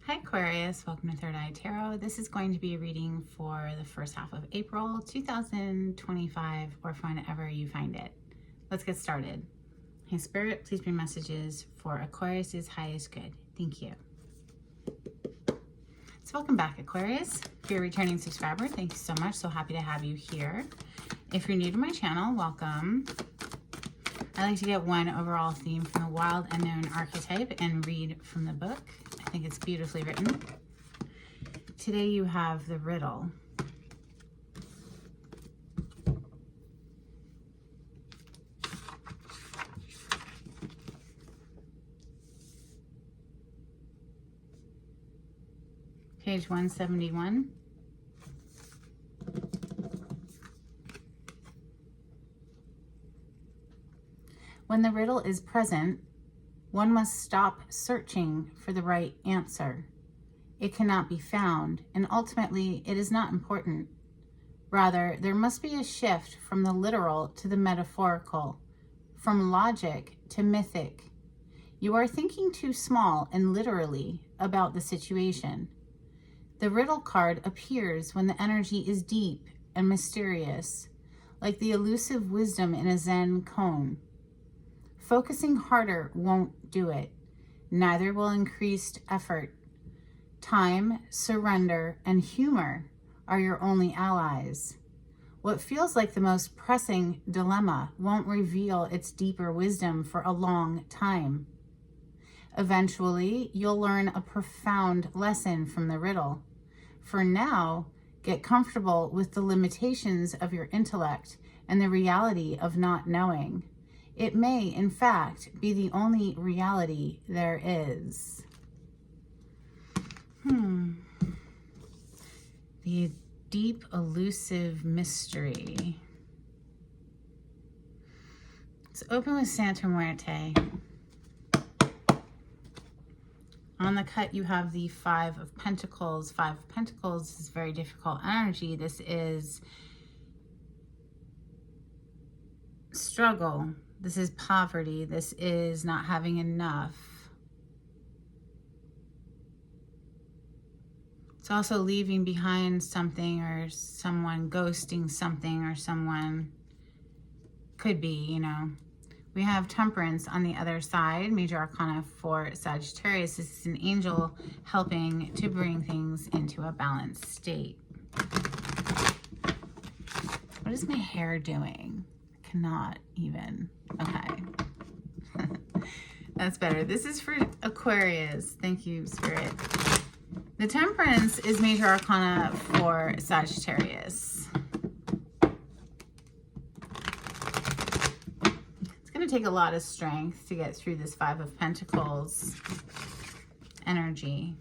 Hi Aquarius, welcome to Third Eye Tarot. This is going to be a reading for the first half of April 2025 or for whenever you find it. Let's get started. Hey Spirit, please bring messages for Aquarius's highest good. Thank you. So welcome back Aquarius. If you're a returning subscriber, thank you so much. So happy to have you here. If you're new to my channel, welcome. I like to get one overall theme from the wild unknown archetype and read from the book. I think it's beautifully written. Today you have the riddle. Page 171. When the riddle is present, one must stop searching for the right answer. It cannot be found, and ultimately it is not important. Rather, there must be a shift from the literal to the metaphorical, from logic to mythic. You are thinking too small and literally about the situation. The riddle card appears when the energy is deep and mysterious, like the elusive wisdom in a Zen koan. Focusing harder won't do it. Neither will increased effort. Time, surrender, and humor are your only allies. What feels like the most pressing dilemma won't reveal its deeper wisdom for a long time. Eventually, you'll learn a profound lesson from the riddle. For now, get comfortable with the limitations of your intellect and the reality of not knowing. It may, in fact, be the only reality there is. The deep, elusive mystery. Let's open with Santa Muerte. On the cut, you have the Five of Pentacles. Five of Pentacles is very difficult energy. This is struggle. This is poverty. This is not having enough. It's also leaving behind something or someone, ghosting something, or someone could be, you know. We have Temperance on the other side, Major Arcana for Sagittarius. This is an angel helping to bring things into a balanced state. What is my hair doing? I cannot even. Okay. That's better. This is for Aquarius. Thank you, Spirit. The Temperance is Major Arcana for Sagittarius. It's going to take a lot of strength to get through this Five of Pentacles energy.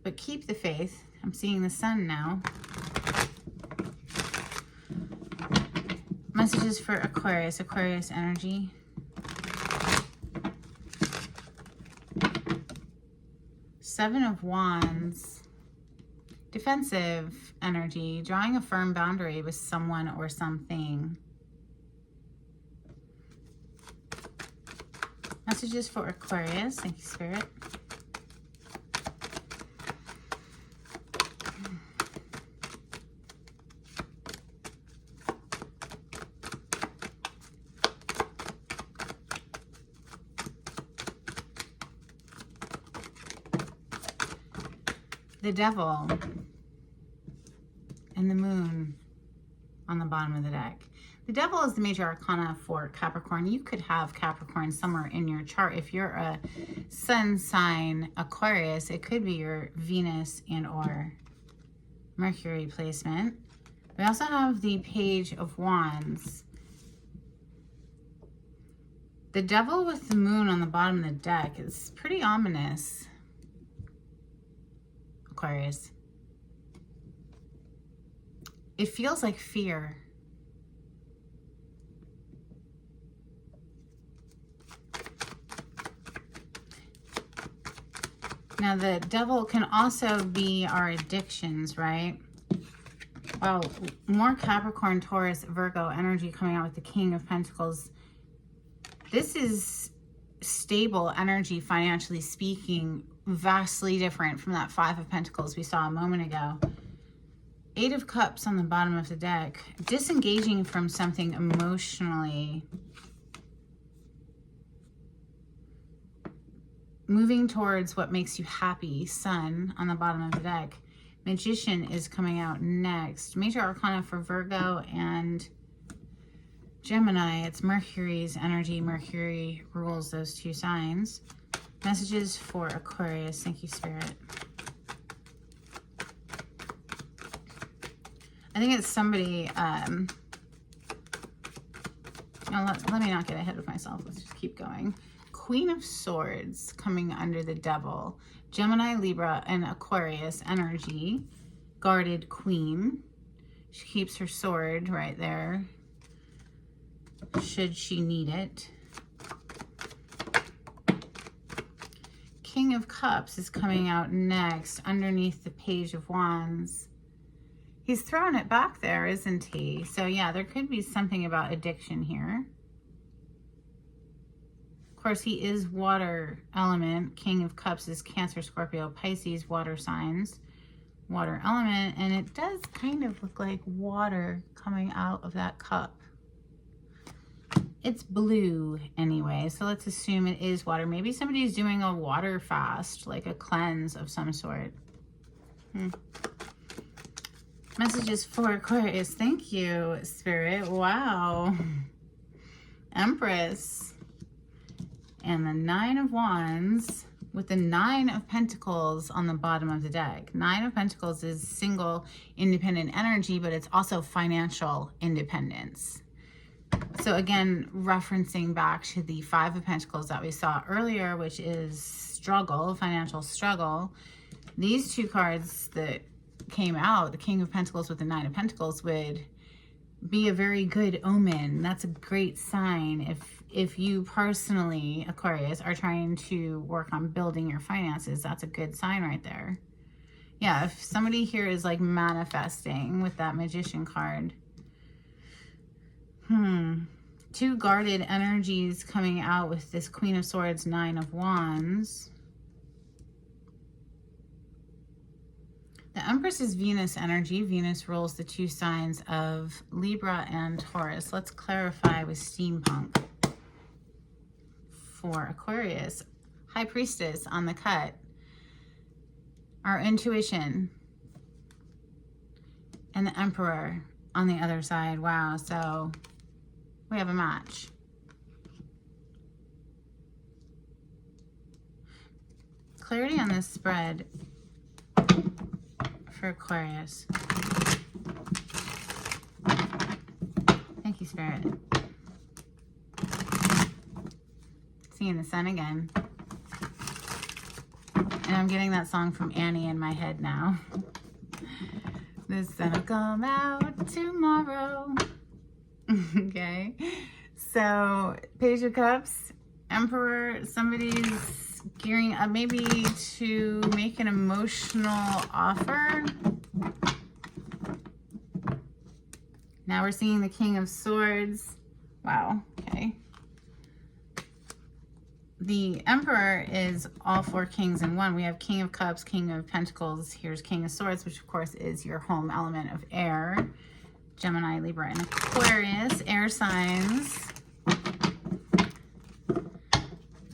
But keep the faith. I'm seeing the sun now. Messages for Aquarius, Aquarius energy. Seven of Wands, defensive energy, drawing a firm boundary with someone or something. Messages for Aquarius, thank you, Spirit. The Devil and the Moon on the bottom of the deck. The Devil is the Major Arcana for Capricorn. You could have Capricorn somewhere in your chart. If you're a sun sign Aquarius, it could be your Venus and or Mercury placement. We also have the Page of Wands. The Devil with the Moon on the bottom of the deck is pretty ominous. Aquarius. It feels like fear. Now the Devil can also be our addictions, right? Well, more Capricorn, Taurus, Virgo energy coming out with the King of Pentacles. This is stable energy, financially speaking, vastly different from that Five of Pentacles we saw a moment ago. Eight of Cups on the bottom of the deck. Disengaging from something emotionally. Moving towards what makes you happy. Sun on the bottom of the deck. Magician is coming out next. Major Arcana for Virgo and Gemini. It's Mercury's energy. Mercury rules those two signs. Messages for Aquarius. Thank you, Spirit. I think it's somebody, let me not get ahead of myself. Let's just keep going. Queen of Swords coming under the Devil. Gemini, Libra, and Aquarius energy. Guarded Queen. She keeps her sword right there, should she need it. King of Cups is coming out next underneath the Page of Wands. He's throwing it back there, isn't he? So yeah, there could be something about addiction here. Of course, he is water element. King of Cups is Cancer, Scorpio, Pisces, water signs. Water element, and it does kind of look like water coming out of that cup. It's blue anyway, so let's assume it is water. Maybe somebody's doing a water fast, like a cleanse of some sort. Messages for Aquarius. Thank you, Spirit. Wow. Empress. And the Nine of Wands with the Nine of Pentacles on the bottom of the deck. Nine of Pentacles is single, independent energy, but it's also financial independence. So again, referencing back to the Five of Pentacles that we saw earlier, which is struggle, financial struggle. These two cards that came out, the King of Pentacles with the Nine of Pentacles, would be a very good omen. That's a great sign if you personally, Aquarius, are trying to work on building your finances. That's a good sign right there. Yeah, if somebody here is like manifesting with that Magician card. Two guarded energies coming out with this Queen of Swords, Nine of Wands. The Empress is Venus energy. Venus rules the two signs of Libra and Taurus. Let's clarify with steampunk. For Aquarius, High Priestess on the cut. Our intuition. And the Emperor on the other side. Wow, so we have a match. Clarity on this spread for Aquarius. Thank you, Spirit. Seeing the sun again. And I'm getting that song from Annie in my head now. The sun will come out tomorrow. Okay. So, Page of Cups, Emperor, somebody's gearing up maybe to make an emotional offer. Now we're seeing the King of Swords. Wow, okay. The Emperor is all four kings in one. We have King of Cups, King of Pentacles. Here's King of Swords, which of course is your home element of air. Gemini, Libra, and Aquarius, air signs.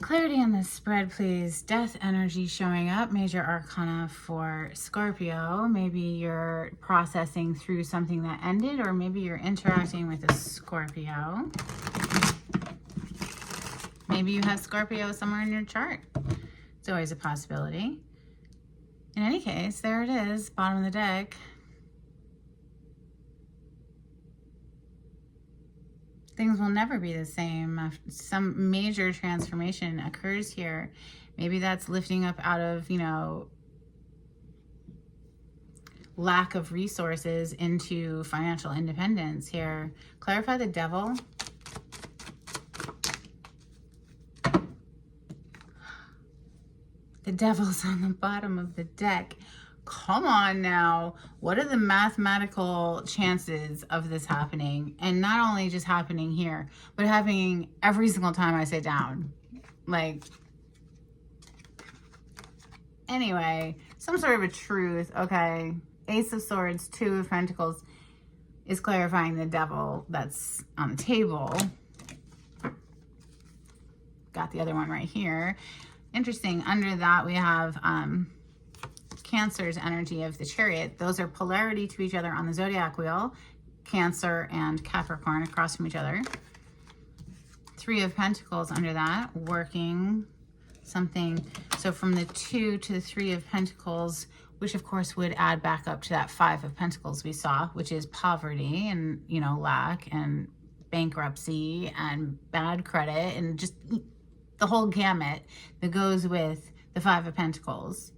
Clarity on this spread, please. Death energy showing up. Major Arcana for Scorpio. Maybe you're processing through something that ended, or maybe you're interacting with a Scorpio. Maybe you have Scorpio somewhere in your chart. It's always a possibility. In any case, there it is, bottom of the deck. Things will never be the same. Some major transformation occurs here. Maybe that's lifting up out of, you know, lack of resources into financial independence here. Clarify the Devil. The Devil's on the bottom of the deck. Come on now. What are the mathematical chances of this happening? And not only just happening here, but happening every single time I sit down. Like, anyway, some sort of a truth, okay? Ace of Swords, Two of Pentacles is clarifying the devil that's on the table. Got the other one right here. Interesting. Under that, we have Cancer's energy of the Chariot. Those are polarity to each other on the zodiac wheel. Cancer and Capricorn across from each other. Three of Pentacles under that, working something. So from the 2 to the 3 of Pentacles, which of course would add back up to that 5 of Pentacles we saw, which is poverty and, you know, lack and bankruptcy and bad credit and just the whole gamut that goes with the 5 of Pentacles.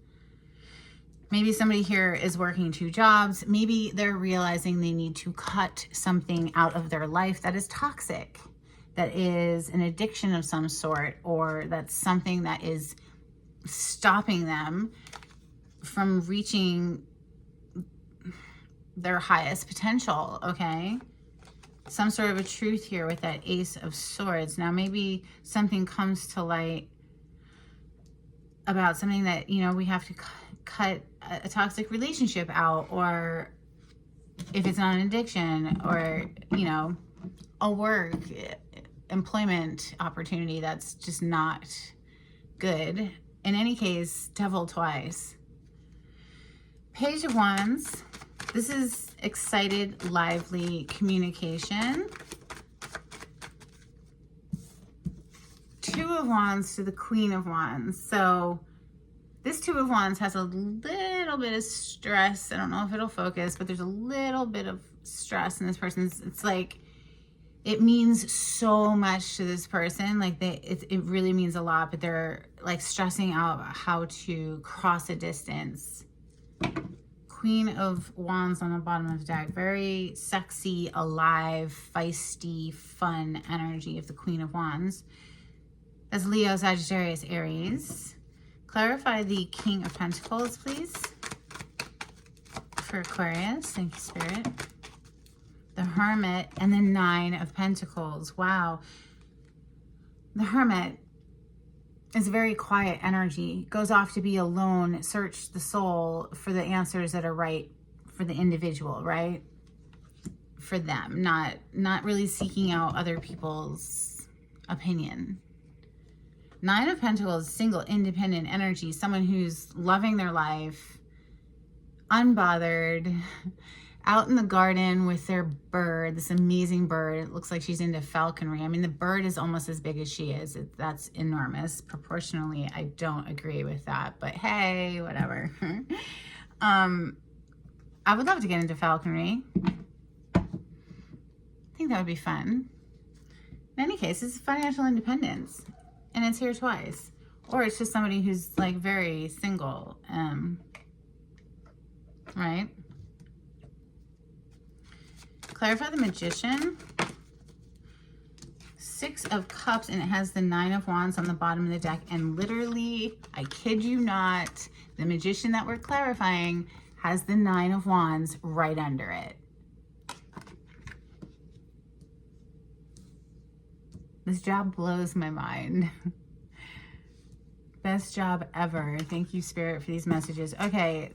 Maybe somebody here is working 2 jobs. Maybe they're realizing they need to cut something out of their life that is toxic, that is an addiction of some sort, or that's something that is stopping them from reaching their highest potential, okay? Some sort of a truth here with that Ace of Swords. Now, maybe something comes to light about something that, you know, we have to cut a toxic relationship out, or if it's not an addiction, or, you know, a work, employment opportunity that's just not good. In any case, devil twice. Page of Wands. This is excited, lively communication. 2 of Wands to the Queen of Wands. So this 2 of Wands has a little bit of stress. I don't know if it'll focus, but there's a little bit of stress in this person's. It's like, it means so much to this person. Like, it really means a lot, but they're like stressing out how to cross a distance. Queen of Wands on the bottom of the deck. Very sexy, alive, feisty, fun energy of the Queen of Wands. That's Leo, Sagittarius, Aries. Clarify the King of Pentacles, please, for Aquarius. Thank you, Spirit. The Hermit and the 9 of Pentacles. Wow. The Hermit is a very quiet energy. Goes off to be alone, search the soul for the answers that are right for the individual, right? For them, not really seeking out other people's opinion. 9 of Pentacles, single, independent energy. Someone who's loving their life, unbothered, out in the garden with their bird, this amazing bird. It looks like she's into falconry. I mean, the bird is almost as big as she is. That's enormous. Proportionally, I don't agree with that, but hey, whatever. I would love to get into falconry. I think that would be fun. In any case, it's financial independence, and it's here twice. Or it's just somebody who's like very single, right? Clarify the Magician. 6 of Cups, and it has the 9 of Wands on the bottom of the deck. And literally, I kid you not, the Magician that we're clarifying has the 9 of Wands right under it. This job blows my mind. Best job ever. Thank you, Spirit, for these messages. Okay.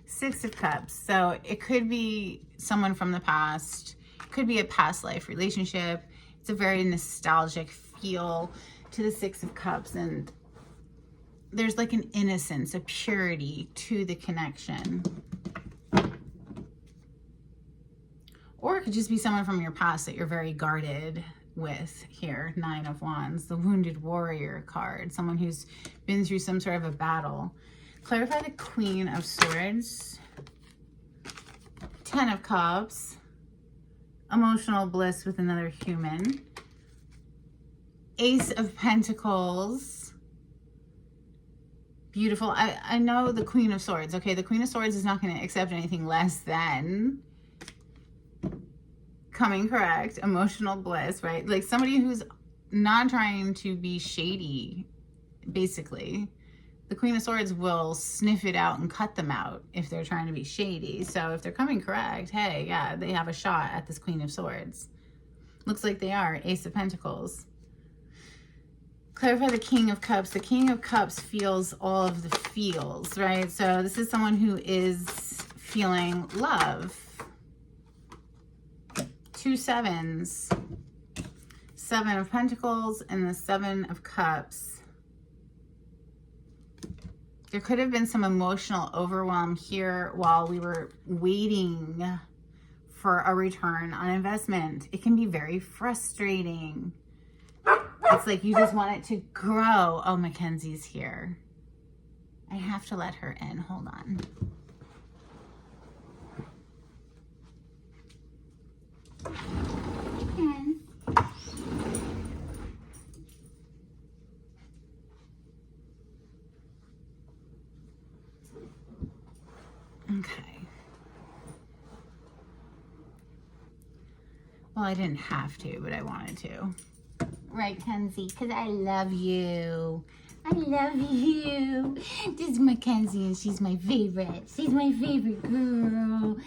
6 of Cups. So it could be someone from the past. It could be a past life relationship. It's a very nostalgic feel to the 6 of Cups. And there's like an innocence, a purity to the connection. Or it could just be someone from your past that you're very guarded with here. 9 of Wands, the Wounded Warrior card. Someone who's been through some sort of a battle. Clarify the Queen of Swords. 10 of Cups. Emotional bliss with another human. Ace of Pentacles. Beautiful. I know the Queen of Swords. Okay, the Queen of Swords is not going to accept anything less than coming correct. Emotional bliss, right? Like somebody who's not trying to be shady, basically. The Queen of Swords will sniff it out and cut them out if they're trying to be shady. So if they're coming correct, hey, yeah, they have a shot at this Queen of Swords. Looks like they are. Ace of Pentacles. Clarify the King of Cups. The King of Cups feels all of the feels, right? So this is someone who is feeling love. 2 sevens. 7 of Pentacles and the 7 of Cups. There could have been some emotional overwhelm here while we were waiting for a return on investment. It can be very frustrating. It's like you just want it to grow. Oh, Mackenzie's here. I have to let her in. Hold on. Okay. Well, I didn't have to, but I wanted to. Right, Kenzie? Because I love you. I love you. This is Mackenzie, and she's my favorite. She's my favorite girl.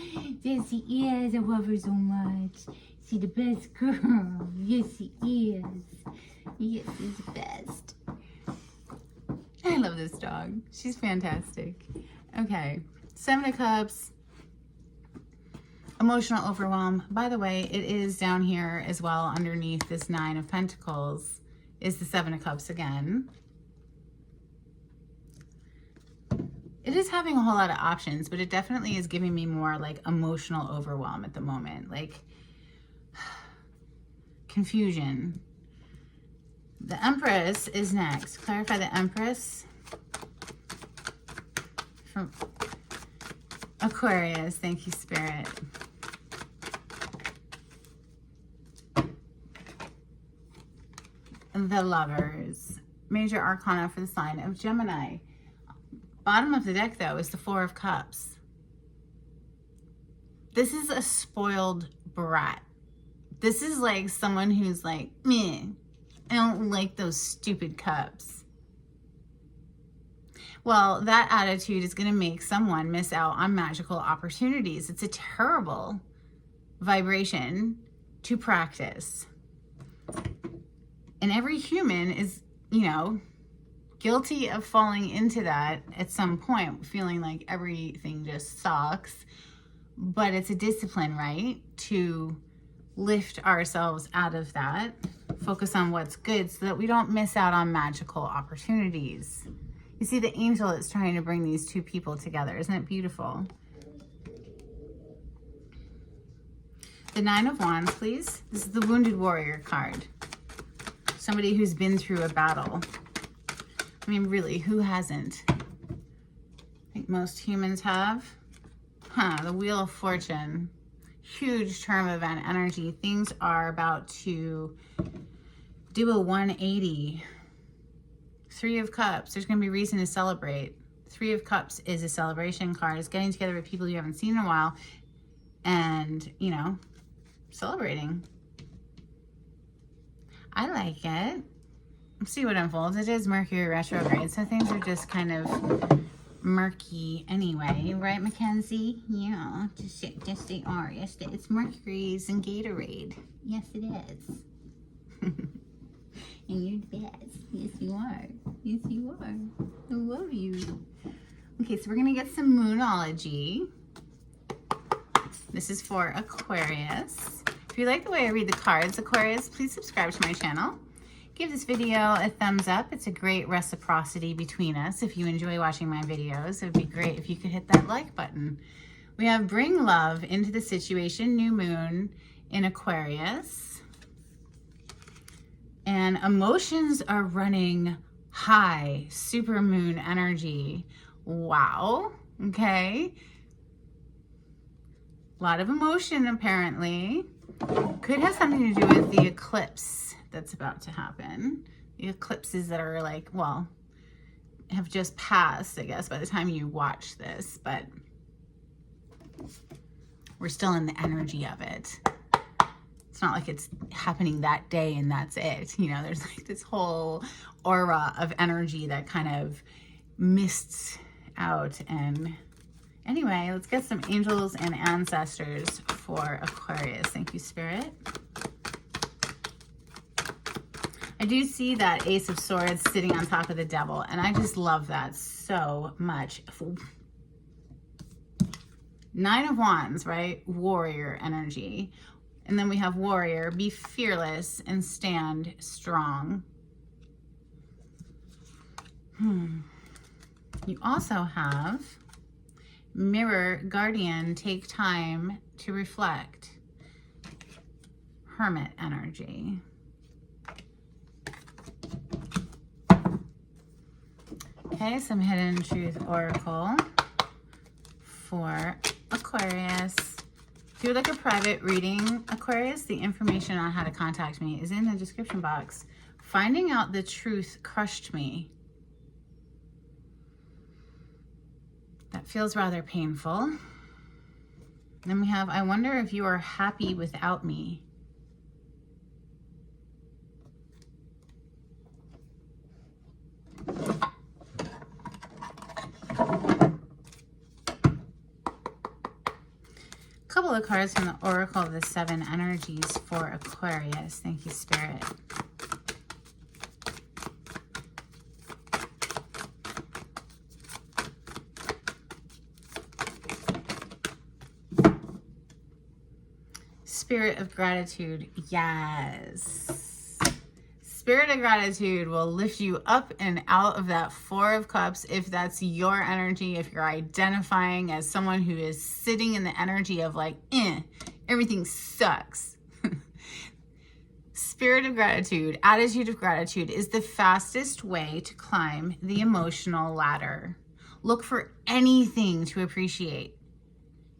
Yes, she is. I love her so much. She's the best girl. Yes, she is. Yes, she's the best. I love this dog. She's fantastic. Okay. 7 of Cups. Emotional overwhelm. By the way, it is down here as well underneath this 9 of Pentacles is the 7 of Cups again. It is having a whole lot of options, but it definitely is giving me more like emotional overwhelm at the moment. Like confusion. The Empress is next. Clarify the Empress from Aquarius. Thank you, Spirit. The Lovers. Major Arcana for the sign of Gemini. Bottom of the deck, though, is the 4 of Cups. This is a spoiled brat. This is like someone who's like, meh, I don't like those stupid cups. Well, that attitude is going to make someone miss out on magical opportunities. It's a terrible vibration to practice. And every human is, you know, guilty of falling into that at some point, feeling like everything just sucks. But it's a discipline, right? To lift ourselves out of that, focus on what's good so that we don't miss out on magical opportunities. You see the angel that's trying to bring these two people together. Isn't it beautiful? The 9 of Wands, please. This is the Wounded Warrior card. Somebody who's been through a battle. I mean, really, who hasn't? I think most humans have. The Wheel of Fortune. Huge term event energy. Things are about to do a 180. 3 of Cups. There's going to be reason to celebrate. 3 of Cups is a celebration card. It's getting together with people you haven't seen in a while and, you know, celebrating. I like it. Let's see what unfolds. It is Mercury retrograde, so things are just kind of murky anyway, right, Mackenzie? Yeah, just they are. Yes, it's Mercury's and Gatorade. Yes, it is. And you're the best. Yes, you are. Yes, you are. I love you. Okay, so we're gonna get some Moonology. This is for Aquarius. If you like the way I read the cards, Aquarius, please subscribe to my channel. Give this video a thumbs up. It's a great reciprocity between us. If you enjoy watching my videos, it would be great if you could hit that like button. We have Bring Love into the Situation, New Moon in Aquarius. And emotions are running high, super moon energy. Wow, okay. A lot of emotion apparently. Could have something to do with the eclipse that's about to happen. The eclipses that are like, well, have just passed, I guess, by the time you watch this, but we're still in the energy of it. It's not like it's happening that day and that's it. You know, there's like this whole aura of energy that kind of mists out. And anyway, let's get some angels and ancestors for Aquarius. Thank you, Spirit. I do see that Ace of Swords sitting on top of the Devil, and I just love that so much. Nine of Wands, right? Warrior energy. And then we have Warrior, be fearless and stand strong. You also have Mirror, Guardian, take time to reflect. Hermit energy. Okay, some Hidden Truth Oracle for Aquarius. If you would like a private reading, Aquarius, the information on how to contact me is in the description box. Finding out the truth crushed me. That feels rather painful. Then we have, I wonder if you are happy without me. Couple of cards from the Oracle of the Seven Energies for Aquarius. Thank you, Spirit. Spirit of gratitude. Yes. Spirit of gratitude will lift you up and out of that Four of Cups if that's your energy, if you're identifying as someone who is sitting in the energy of like, everything sucks. Spirit of gratitude, attitude of gratitude is the fastest way to climb the emotional ladder. Look for anything to appreciate.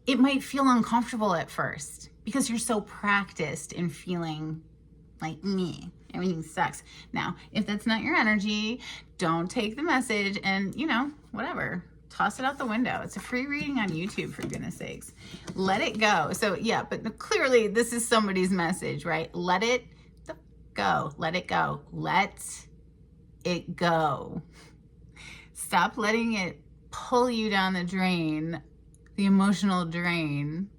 It might feel uncomfortable at first because you're so practiced in feeling like, me. Everything sucks. Now, if that's not your energy, don't take the message and, whatever. Toss it out the window. It's a free reading on YouTube, for goodness sakes. Let it go. So, yeah, but clearly this is somebody's message, right? Let it go. Let it go. Let it go. Stop letting it pull you down the drain, the emotional drain.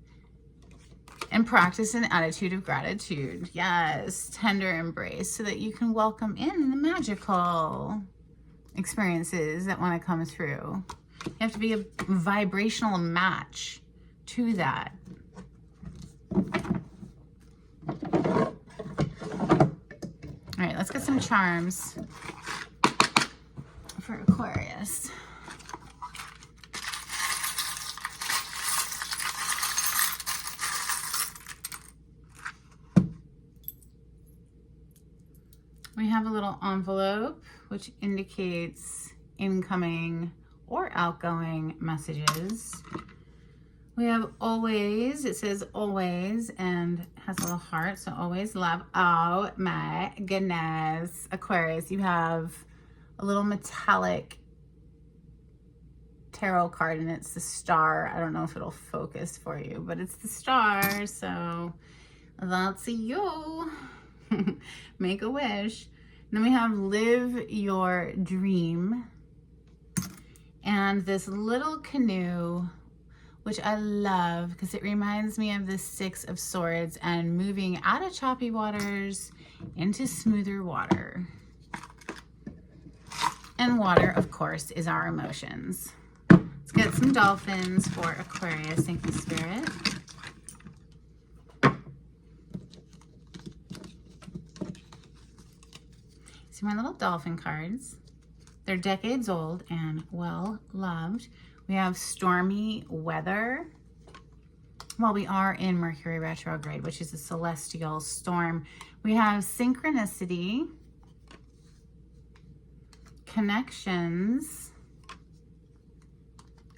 And practice an attitude of gratitude. Yes, tender embrace so that you can welcome in the magical experiences that want to come through. You have to be a vibrational match to that. All right, let's get some charms for Aquarius. We have a little envelope, which indicates incoming or outgoing messages. We have always, it says always, and has a little heart, so always love. Oh my goodness. Aquarius, you have a little metallic tarot card, and it's the star. I don't know if it'll focus for you, but it's the star, so that's you. Make a wish. Then we have live your dream. And this little canoe, which I love because it reminds me of the Six of Swords and moving out of choppy waters into smoother water. And water, of course, is our emotions. Let's get some dolphins for Aquarius. Thank you, Spirit. See my little dolphin cards. They're decades old and well loved. We have stormy weather. Well, we are in Mercury retrograde, which is a celestial storm. We have synchronicity, connections,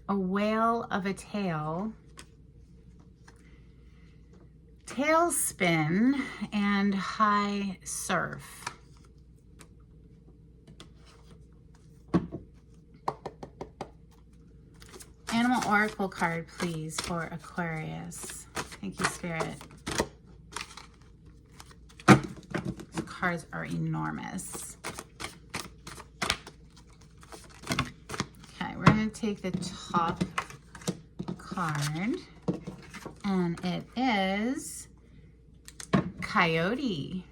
a whale of a tail, tailspin, and high surf. Animal Oracle card, please, for Aquarius. Thank you, Spirit. These cards are enormous. Okay, we're going to take the top card, and it is Coyote.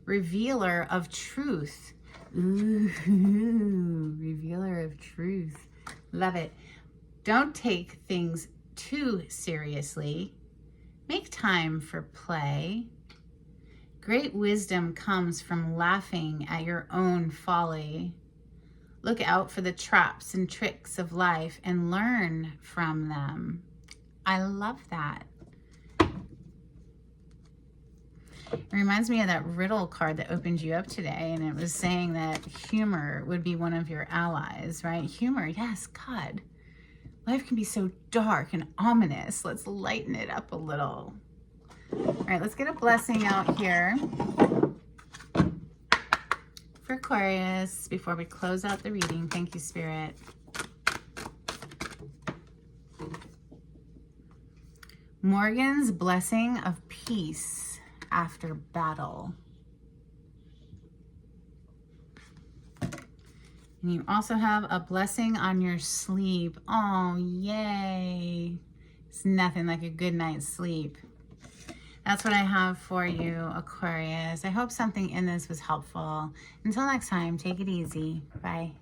Revealer of truth. Ooh, revealer of truth. Love it. Don't take things too seriously. Make time for play. Great wisdom comes from laughing at your own folly. Look out for the traps and tricks of life and learn from them. I love that. It reminds me of that riddle card that opened you up today, and it was saying that humor would be one of your allies, right? Humor, yes, God. Life can be so dark and ominous. Let's lighten it up a little. All right, let's get a blessing out here for Aquarius before we close out the reading. Thank you, Spirit. Morgan's blessing of peace after battle. And you also have a blessing on your sleep. Oh, yay. It's nothing like a good night's sleep. That's what I have for you, Aquarius. I hope something in this was helpful. Until next time, take it easy. Bye.